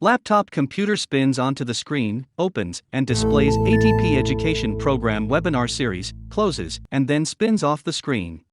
Laptop computer spins onto the screen, opens, and displays ATP Education Program webinar series, closes, and then spins off the screen.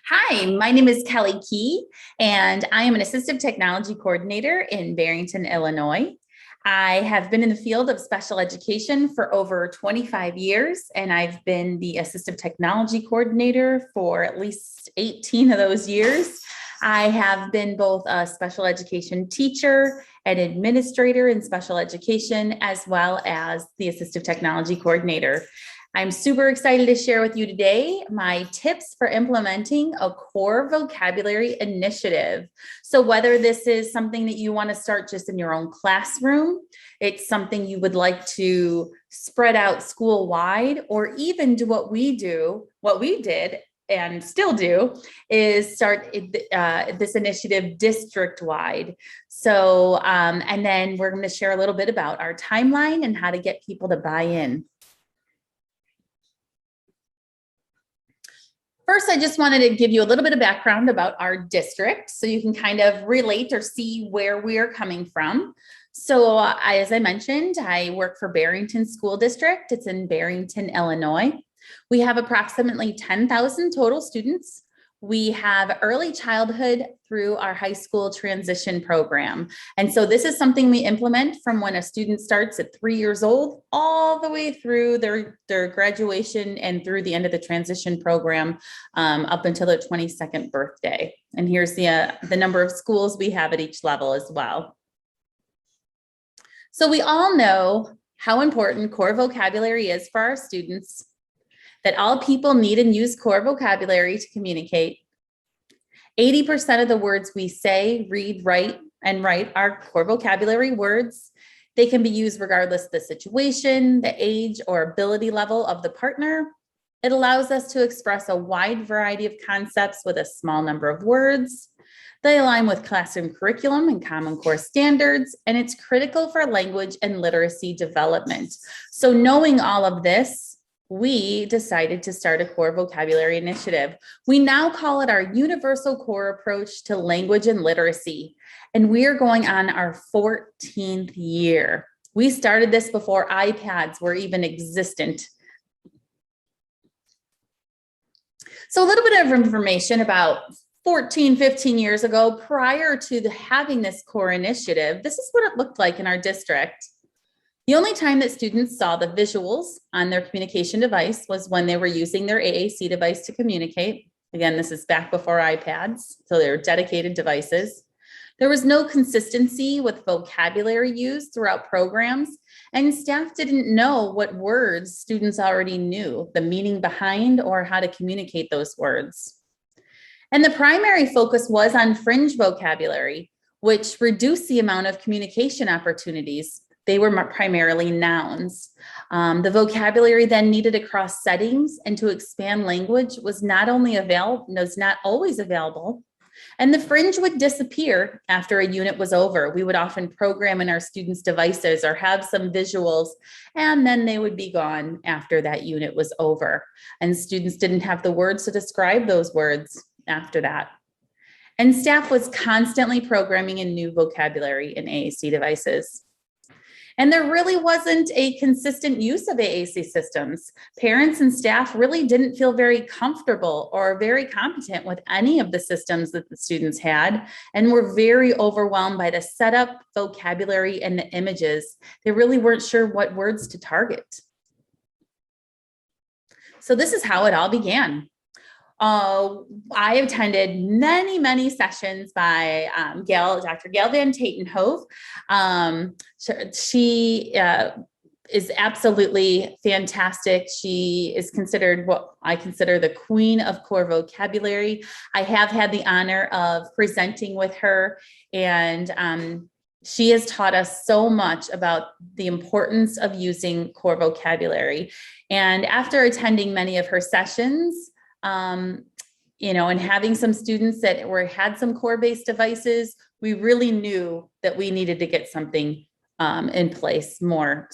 Hi, my name is Kelly Key, and I am an Assistive Technology Coordinator in Barrington, Illinois. I have been in the field of special education for over 25 years, and I've been the Assistive Technology Coordinator for at least 18 of those years. I have been both a special education teacher and administrator in special education, as well as the Assistive Technology Coordinator. I'm super excited to share with you today my tips for implementing a core vocabulary initiative. So whether this is something that you want to start just in your own classroom, it's something you would like to spread out school-wide, or even do what we did and still do, is start this initiative district-wide. So, and then we're going to share a little bit about our timeline and how to get people to buy in. First, I just wanted to give you a little bit of background about our district so you can kind of relate or see where we are coming from. So as I mentioned, I work for Barrington School District. It's in Barrington, Illinois. We have approximately 10,000 total students. We have early childhood through our high school transition program. And so this is something we implement from when a student starts at 3 years old, all the way through their graduation and through the end of the transition program, up until their 22nd birthday. And here's the number of schools we have at each level as well. So we all know how important core vocabulary is for our students, that all people need and use core vocabulary to communicate. 80% of the words we say, read, write, and write are core vocabulary words. They can be used regardless of the situation, the age, or ability level of the partner. It allows us to express a wide variety of concepts with a small number of words. They align with classroom curriculum and Common Core standards, and it's critical for language and literacy development. So knowing all of this, we decided to start a core vocabulary initiative. We now call it our Universal Core Approach to Language and Literacy, and we are going on our 14th year. We started this before iPads were even existent. So a little bit of information about 14, 15 years ago, prior to having this core initiative, this is what it looked like in our district. The only time that students saw the visuals on their communication device was when they were using their AAC device to communicate. Again, this is back before iPads, so they were dedicated devices. There was no consistency with vocabulary used throughout programs, and staff didn't know what words students already knew, the meaning behind, or how to communicate those words. And the primary focus was on fringe vocabulary, which reduced the amount of communication opportunities. They were primarily nouns. The vocabulary then needed across settings and to expand language was not always available. And the fringe would disappear after a unit was over. We would often program in our students' devices or have some visuals, and then they would be gone after that unit was over. And students didn't have the words to describe those words after that. And staff was constantly programming in new vocabulary in AAC devices. And there really wasn't a consistent use of AAC systems. Parents and staff really didn't feel very comfortable or very competent with any of the systems that the students had, and were very overwhelmed by the setup, vocabulary, and the images. They really weren't sure what words to target. So this is how it all began. I attended many sessions by Dr. Gail Van Tatenhove. She is absolutely fantastic. She is considered what I consider the queen of core vocabulary. I have had the honor of presenting with her, and she has taught us so much about the importance of using core vocabulary. And after attending many of her sessions, and having some students that had some core-based devices, we really knew that we needed to get something in place more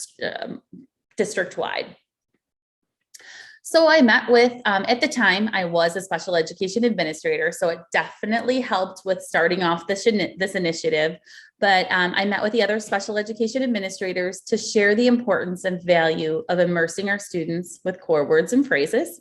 district-wide. So I met with, at the time, I was a special education administrator, so it definitely helped with starting off this initiative. But I met with the other special education administrators to share the importance and value of immersing our students with core words and phrases.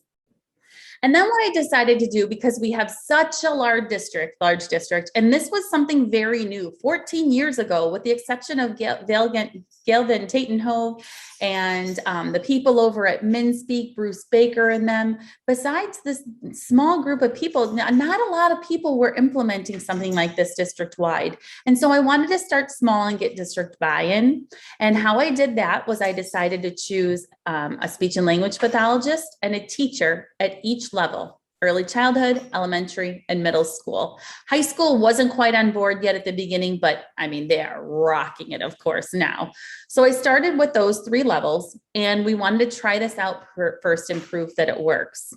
And then what I decided to do, because we have such a large district, and this was something very new, 14 years ago, with the exception of Galvin Tatenhove and the people over at MinSpeak, Bruce Baker and them. Besides this small group of people, not a lot of people were implementing something like this district-wide. And so I wanted to start small and get district buy-in. And how I did that was I decided to choose a speech and language pathologist and a teacher at each level: early childhood, elementary, and middle school. High school wasn't quite on board yet at the beginning, but I mean, they are rocking it, of course, now. So I started with those 3 levels, and we wanted to try this out first and prove that it works.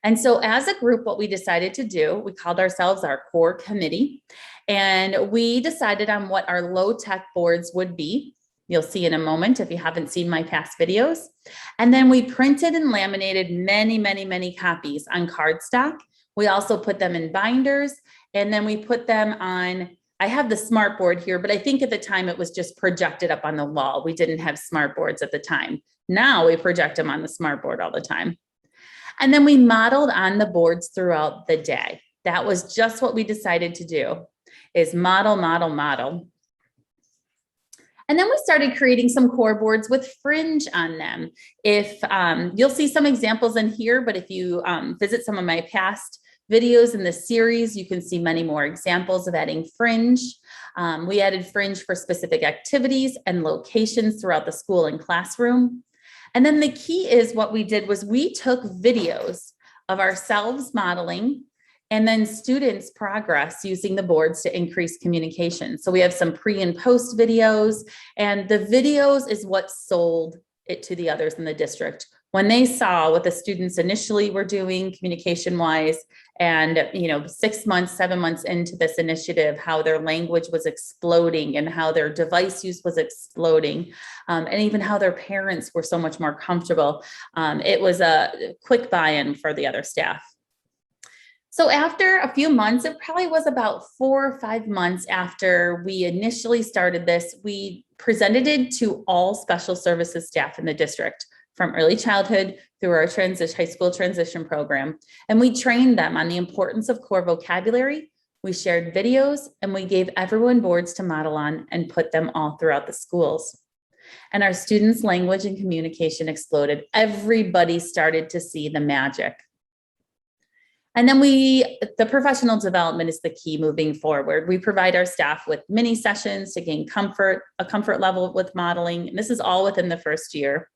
And so as a group, what we decided to do, we called ourselves our core committee, and we decided on what our low-tech boards would be. You'll see in a moment if you haven't seen my past videos. And then we printed and laminated many copies on cardstock. We also put them in binders, and then we put them on, I have the smart board here, but I think at the time it was just projected up on the wall. We didn't have smart boards at the time. Now we project them on the smart board all the time. And then we modeled on the boards throughout the day. That was just what we decided to do, is model. And then we started creating some core boards with Fringe on them. If you'll see some examples in here, but if you visit some of my past videos in this series, you can see many more examples of adding Fringe. We added Fringe for specific activities and locations throughout the school and classroom. And then the key is, what we did was we took videos of ourselves modeling and then students' progress using the boards to increase communication. So we have some pre and post videos, and the videos is what sold it to the others in the district. When they saw what the students initially were doing communication-wise, and 6 months, 7 months into this initiative, how their language was exploding and how their device use was exploding, and even how their parents were so much more comfortable, it was a quick buy-in for the other staff. So after a few months, it probably was about 4 or 5 months after we initially started this, we presented it to all special services staff in the district, from early childhood through our high school transition program. And we trained them on the importance of core vocabulary. We shared videos, and we gave everyone boards to model on and put them all throughout the schools. And our students' language and communication exploded. Everybody started to see the magic. And then the professional development is the key moving forward. We provide our staff with mini sessions to gain a comfort level with modeling. And this is all within the first year.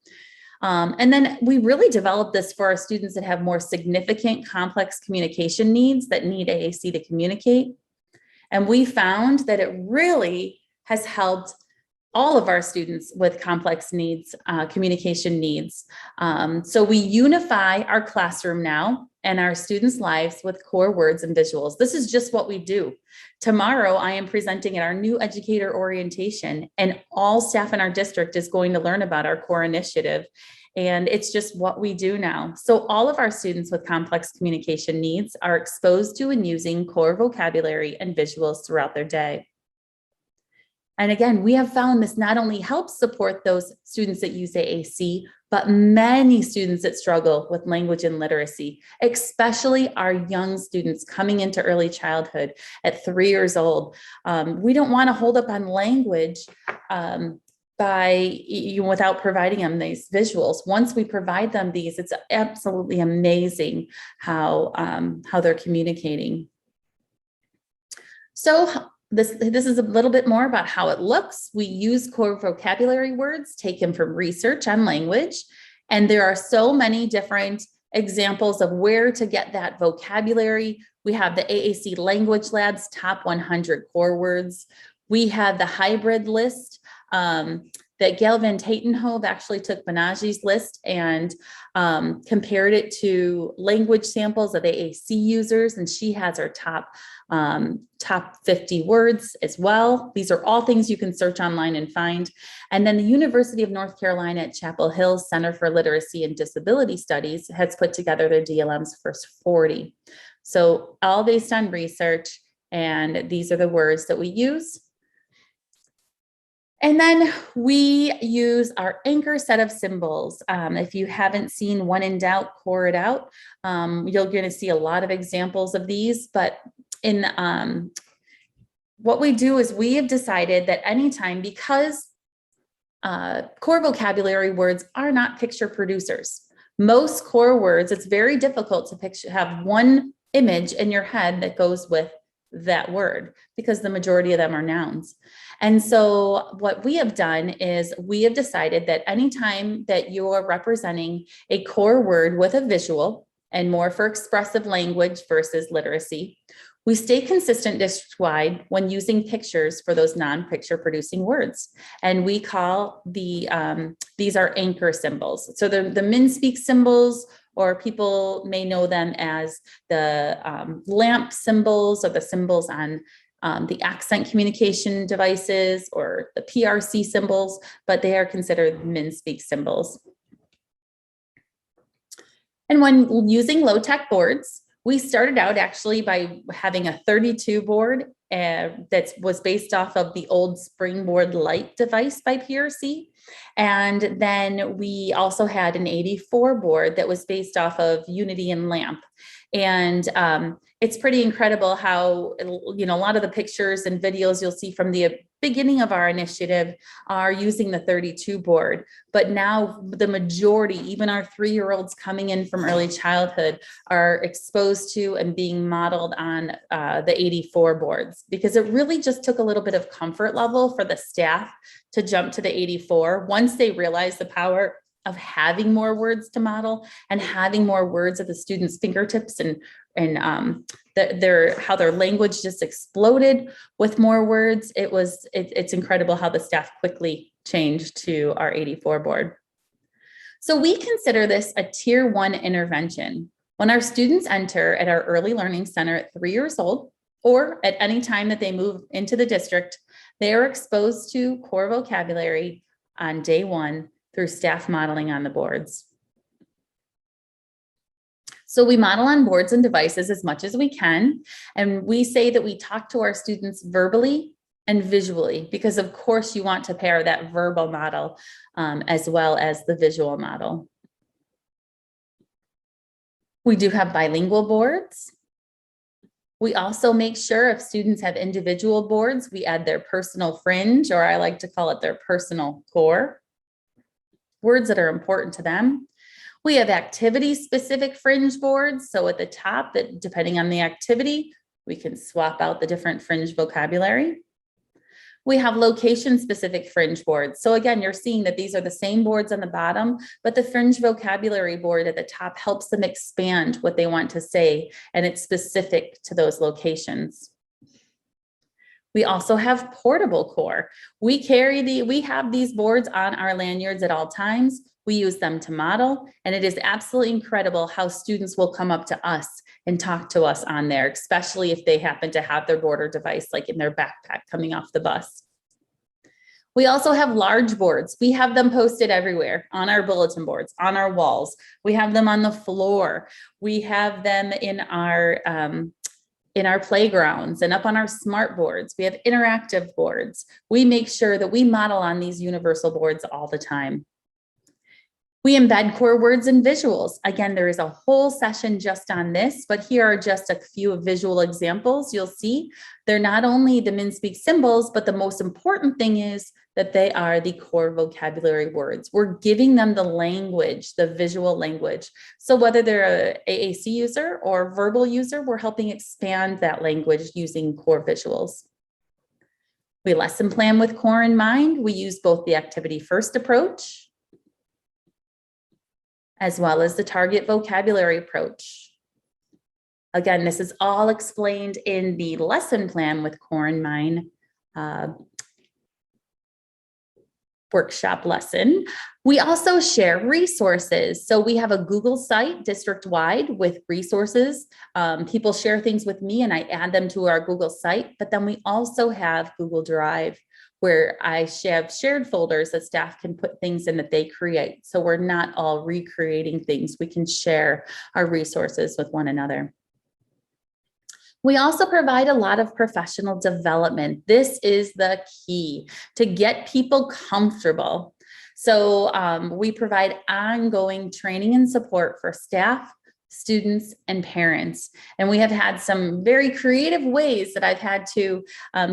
And then we really develop this for our students that have more significant complex communication needs that need AAC to communicate. And we found that it really has helped all of our students with complex needs, communication needs. So we unify our classroom now and our students' lives with core words and visuals. This is just what we do. Tomorrow, I am presenting at our new educator orientation, and all staff in our district is going to learn about our core initiative. And it's just what we do now. So all of our students with complex communication needs are exposed to and using core vocabulary and visuals throughout their day. And again, we have found this not only helps support those students that use AAC, but many students that struggle with language and literacy, especially our young students coming into early childhood at 3 years old. We don't want to hold up on language without providing them these visuals. Once we provide them these, it's absolutely amazing how they're communicating. So this is a little bit more about how it looks. We use core vocabulary words taken from research on language, and there are so many different examples of where to get that vocabulary. We have the AAC Language Lab's top 100 core words. We have the hybrid list that Gail Van Tatenhove actually took Benagi's list and compared it to language samples of AAC users, and she has our top 50 words as well. These are all things you can search online and find. And then the University of North Carolina at Chapel Hill Center for Literacy and Disability Studies has put together their DLM's first 40. So all based on research, and these are the words that we use. And then we use our anchor set of symbols. If you haven't seen When in Doubt, Core It Out, you're going to see a lot of examples of these. But in what we do is we have decided that anytime, because core vocabulary words are not picture producers. Most core words, it's very difficult to have one image in your head that goes with that word, because the majority of them are nouns. And so what we have done is we have decided that anytime that you're representing a core word with a visual, and more for expressive language versus literacy, we stay consistent district-wide when using pictures for those non-picture producing words. And we call these are anchor symbols. So the MnSpeak symbols, or people may know them as the lamp symbols, or the symbols on the accent communication devices, or the PRC symbols, but they are considered MnSpeak symbols. And when using low-tech boards, we started out actually by having a 32 board that was based off of the old Springboard Lite device by PRC. And then we also had an 84 board that was based off of Unity and LAMP. And it's pretty incredible how, a lot of the pictures and videos you'll see from the beginning of our initiative are using the 32 board. But now the majority, even our 3-year-olds coming in from early childhood, are exposed to and being modeled on the 84 boards, because it really just took a little bit of comfort level for the staff to jump to the 84 once they realized the power of having more words to model and having more words at the students' fingertips, and how their language just exploded with more words. It's incredible how the staff quickly changed to our 84 board. So we consider this a tier 1 intervention. When our students enter at our early learning center at 3 years old, or at any time that they move into the district, they are exposed to core vocabulary on day 1 through staff modeling on the boards. So we model on boards and devices as much as we can. And we say that we talk to our students verbally and visually, because of course you want to pair that verbal model as well as the visual model. We do have bilingual boards. We also make sure if students have individual boards, we add their personal fringe, or I like to call it their personal core, words that are important to them. We have activity-specific fringe boards. So at the top, that depending on the activity, we can swap out the different fringe vocabulary. We have location-specific fringe boards. So again, you're seeing that these are the same boards on the bottom, but the fringe vocabulary board at the top helps them expand what they want to say, and it's specific to those locations. We also have portable core. We have these boards on our lanyards at all times. We use them to model, and it is absolutely incredible how students will come up to us and talk to us on there, especially if they happen to have their board or device like in their backpack coming off the bus. We also have large boards. We have them posted everywhere, on our bulletin boards, on our walls. We have them on the floor. We have them in our playgrounds and up on our smart boards. We have interactive boards. We make sure that we model on these universal boards all the time. We embed core words and visuals. Again, there is a whole session just on this, but here are just a few visual examples. You'll see they're not only the MnSpeak symbols, but the most important thing is that they are the core vocabulary words. We're giving them the language, the visual language. So whether they're an AAC user or verbal user, we're helping expand that language using core visuals. We lesson plan with core in mind. We use both the activity first approach as well as the target vocabulary approach. Again, this is all explained in the lesson plan with core in mind workshop lesson. We also share resources. So we have a Google site district-wide with resources. People share things with me and I add them to our Google site, but then we also have Google Drive where I have shared folders that staff can put things in that they create. So we're not all recreating things. We can share our resources with one another. We also provide a lot of professional development. This is the key to get people comfortable. So we provide ongoing training and support for staff, students, and parents. And we have had some very creative ways that I've had to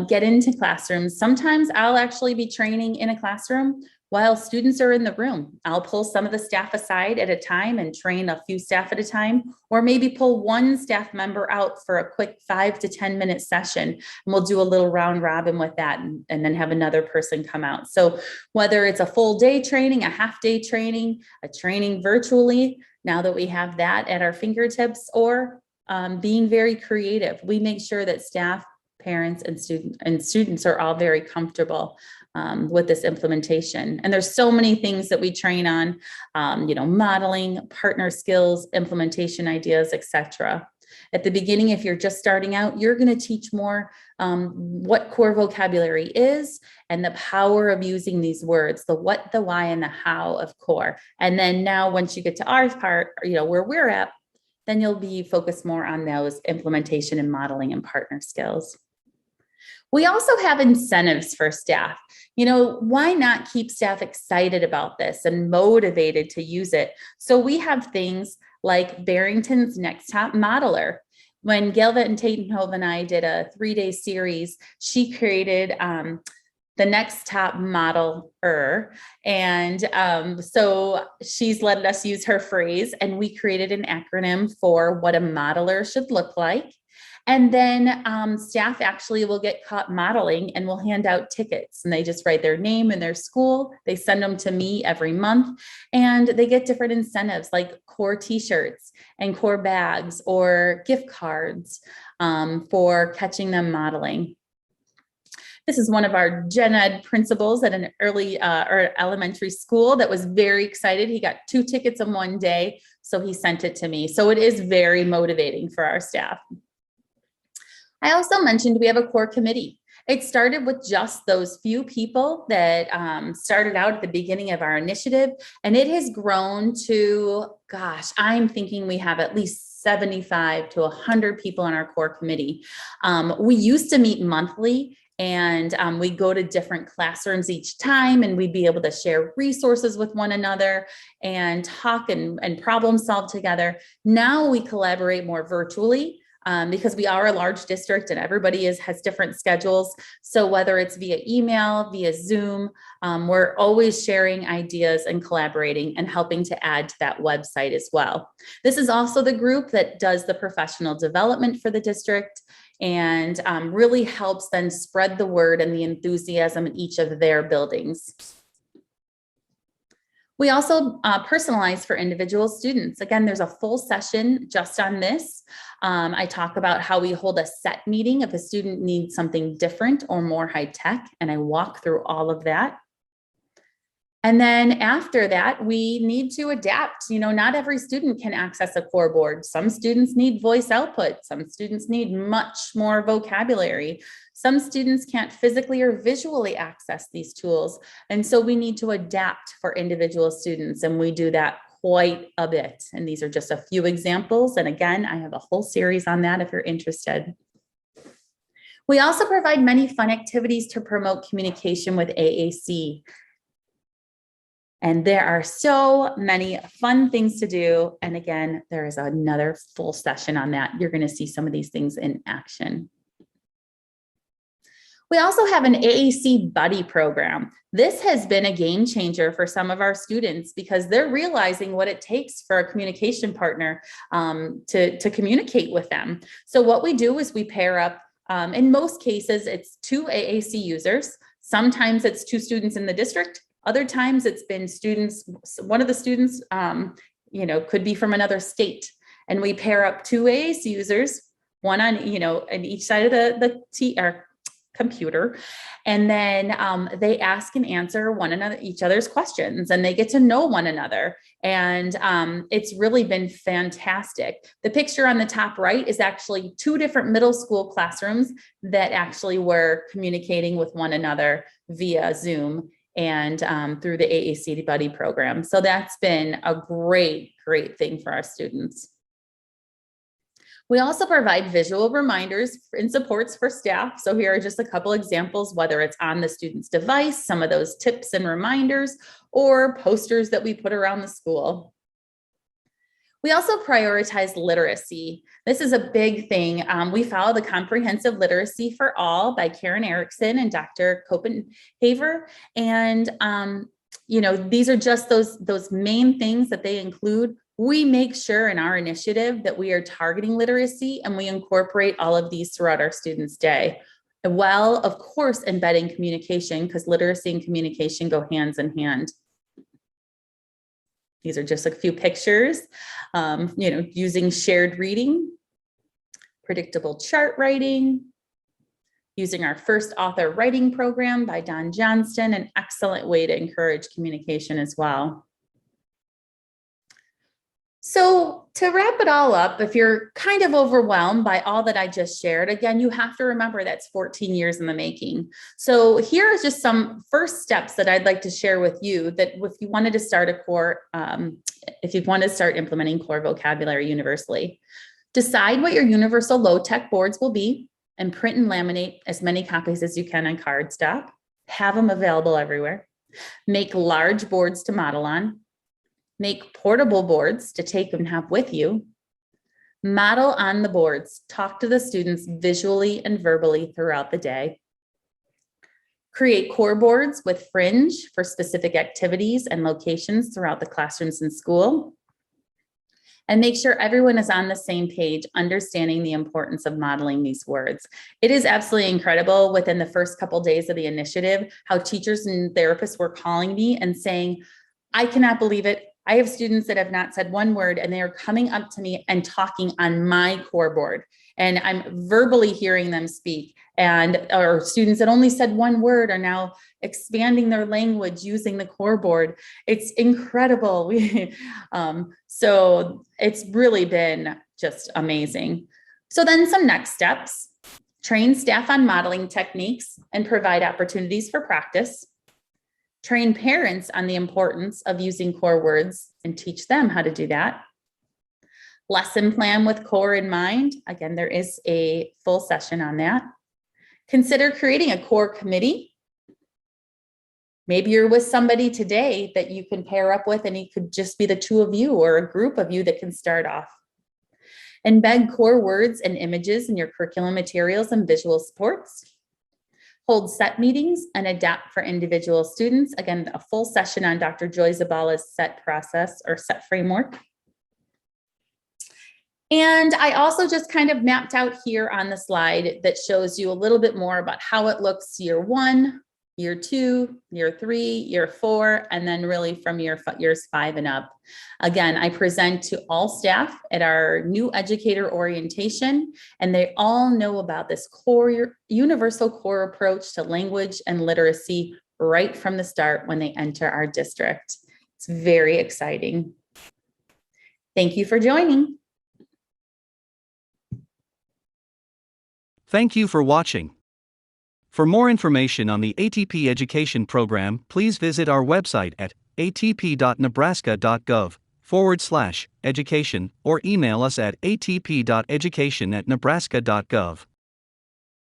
get into classrooms. Sometimes I'll actually be training in a classroom while students are in the room. I'll pull some of the staff aside at a time and train a few staff at a time, or maybe pull one staff member out for a quick 5 to 10 minute session. And we'll do a little round robin with that and then have another person come out. So whether it's a full day training, a half day training, a training virtually, now that we have that at our fingertips, or being very creative, we make sure that staff, parents, and students are all very comfortable with this implementation. And there's so many things that we train on, modeling, partner skills, implementation ideas, etc. At the beginning, if you're just starting out, you're going to teach more what core vocabulary is and the power of using these words, the what, the why, and the how of core. And then now once you get to our part, where we're at, then you'll be focused more on those implementation and modeling and partner skills. We also have incentives for staff. Why not keep staff excited about this and motivated to use it? So we have things like Barrington's Next Top Modeler. When Gail Van Tatenhove and I did a 3-day series, she created the Next Top Modeler. And so she's let us use her phrase, and we created an acronym for what a modeler should look like. And then staff actually will get caught modeling and we'll hand out tickets, and they just write their name and their school. They send them to me every month, and they get different incentives like core t-shirts and core bags or gift cards for catching them modeling. This is one of our gen ed principals at an early or elementary school that was very excited. He got 2 tickets in one day, so he sent it to me. So it is very motivating for our staff. I also mentioned we have a core committee. It started with just those few people that started out at the beginning of our initiative, and it has grown to, I'm thinking we have at least 75 to 100 people on our core committee. We used to meet monthly, and we go to different classrooms each time, and we'd be able to share resources with one another and talk and problem solve together. Now we collaborate more virtually. Because we are a large district and everybody has different schedules. So whether it's via email, via Zoom, we're always sharing ideas and collaborating and helping to add to that website as well. This is also the group that does the professional development for the district and really helps then spread the word and the enthusiasm in each of their buildings. We also personalize for individual students. Again, there's a full session just on this. I talk about how we hold a set meeting if a student needs something different or more high tech, and I walk through all of that. And then after that, we need to adapt. Not every student can access a core board. Some students need voice output. Some students need much more vocabulary. Some students can't physically or visually access these tools. And so we need to adapt for individual students. And we do that quite a bit. And these are just a few examples. And again, I have a whole series on that if you're interested. We also provide many fun activities to promote communication with AAC. And there are so many fun things to do. And again, there is another full session on that. You're going to see some of these things in action. We also have an Aac Buddy Program. This has been a game changer for some of our students because they're realizing what it takes for a communication partner to communicate with them. So what we do is we pair up, in most cases, it's 2 Aac users. Sometimes it's 2 students in the district. Other times it's been students, one of the students, could be from another state, and we pair up 2 Aac users, one on, on each side of the computer. And then they ask and answer each other's questions, and they get to know one another. And it's really been fantastic. The picture on the top right is actually 2 different middle school classrooms that actually were communicating with one another via Zoom and through the Aac Buddy Program. So that's been a great thing for our students. We also provide visual reminders and supports for staff. So here are just a couple examples, whether it's on the student's device, some of those tips and reminders, or posters that we put around the school. We also prioritize literacy. This is a big thing. We follow the Comprehensive Literacy for All by Karen Erickson and Dr. Copenhaver. And these are just those main things that they include. We make sure in our initiative that we are targeting literacy, and we incorporate all of these throughout our students' day. Well, of course, embedding communication, because literacy and communication go hands in hand. These are just a few pictures, using shared reading, predictable chart writing, using our first author writing program by Don Johnston, an excellent way to encourage communication as well. So to wrap it all up, if you're kind of overwhelmed by all that I just shared, again, you have to remember that's 14 years in the making. So here are just some first steps that I'd like to share with you that if you wanted to start a core, if you want to start implementing core vocabulary universally, decide what your universal low-tech boards will be and print and laminate as many copies as you can on cardstock. Have them available everywhere. Make large boards to model on. Make portable boards to take and have with you. Model on the boards. Talk to the students visually and verbally throughout the day. Create core boards with Fringe for specific activities and locations throughout the classrooms and school. And make sure everyone is on the same page, understanding the importance of modeling these words. It is absolutely incredible within the first couple days of the initiative, how teachers and therapists were calling me and saying, I cannot believe it. I have students that have not said one word, and they are coming up to me and talking on my core board, and I'm verbally hearing them speak. And our students that only said one word are now expanding their language using the core board. It's incredible. So it's really been just amazing. So then some next steps: train staff on modeling techniques and provide opportunities for practice. Train parents on the importance of using core words and teach them how to do that. Lesson plan with core in mind. Again, there is a full session on that. Consider creating a core committee. Maybe you're with somebody today that you can pair up with, and it could just be the 2 of you or a group of you that can start off. Embed core words and images in your curriculum materials and visual supports. Hold set meetings and adapt for individual students. Again, a full session on Dr. Joy Zabala's set process or set framework. And I also just kind of mapped out here on the slide that shows you a little bit more about how it looks year 1, year 2, year 3, year 4, and then really from years 5 and up. Again, I present to all staff at our new educator orientation, and they all know about this core, universal core approach to language and literacy right from the start when they enter our district. It's very exciting. Thank you for joining. Thank you for watching. For more information on the ATP Education Program, please visit our website at atp.nebraska.gov/education or email us at atp.education@nebraska.gov.